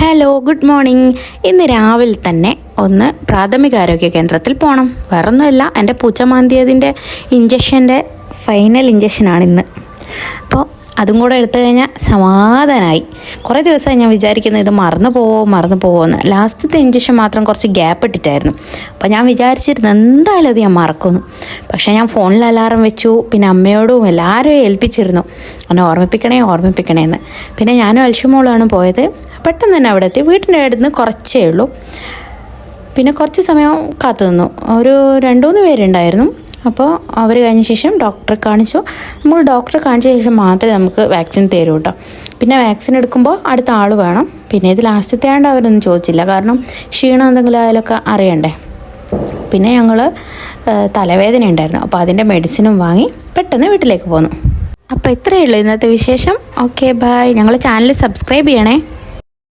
Hello, good morning. ഇന്ന് രാവിലെ തന്നെ ഒന്ന് പ്രാഥമികാരോഗ്യ കേന്ദ്രത്തിൽ പോകണം. വേറൊന്നുമല്ല, എൻ്റെ പൂച്ച മാന്തിയതിൻ്റെ ഇഞ്ചക്ഷൻ്റെ ഫൈനൽ ഇഞ്ചക്ഷനാണ് ഇന്ന്. അപ്പോൾ അതും കൂടെ എടുത്തു കഴിഞ്ഞാൽ സമാധാനമായി. കുറേ ദിവസമായി ഞാൻ വിചാരിക്കുന്നത് ഇത് മറന്നു പോവുമെന്ന്. ലാസ്റ്റത്തെ ഇഞ്ചക്ഷൻ മാത്രം കുറച്ച് ഗ്യാപ്പ് ഇട്ടിട്ടായിരുന്നു. അപ്പോൾ ഞാൻ വിചാരിച്ചിരുന്നു എന്തായാലും അത് ഞാൻ മറക്കുന്നു. പക്ഷേ ഞാൻ ഫോണിൽ അലാറം വെച്ചു, പിന്നെ അമ്മയോടും എല്ലാവരും ഏൽപ്പിച്ചിരുന്നു എന്നെ ഓർമ്മിപ്പിക്കണേന്ന്. പിന്നെ ഞാനും അൽഷുമോളാണ് പോയത്. പെട്ടെന്ന് തന്നെ അവിടെ എത്തി. വീട്ടിൻ്റെ അടുത്ത് കുറച്ചേ ഉള്ളൂ. പിന്നെ കുറച്ച് സമയം കാത്തു നിന്നു. ഒരു 2-3 പേരുണ്ടായിരുന്നു. അപ്പോൾ അവർ കഴിഞ്ഞ ശേഷം ഡോക്ടറെ കാണിച്ചു. നമ്മൾ ഡോക്ടറെ കാണിച്ച ശേഷം മാത്രമേ നമുക്ക് വാക്സിൻ തരൂ കേട്ടോ. പിന്നെ വാക്സിൻ എടുക്കുമ്പോൾ അടുത്ത ആൾ വേണം. പിന്നെ ഇത് ലാസ്റ്റത്തെ ആണ്ട് അവരൊന്നും ചോദിച്ചില്ല, കാരണം ക്ഷീണം എന്തെങ്കിലും ആയാലൊക്കെ അറിയണ്ടേ. പിന്നെ ഞങ്ങൾ തലവേദന ഉണ്ടായിരുന്നു, അപ്പോൾ അതിൻ്റെ മെഡിസിനും വാങ്ങി പെട്ടെന്ന് വീട്ടിലേക്ക് പോന്നു. അപ്പോൾ ഇത്രയേ ഉള്ളൂ ഇന്നത്തെ വിശേഷം. Okay, bye. ഞങ്ങൾ ചാനൽ സബ്സ്ക്രൈബ് ചെയ്യണേ.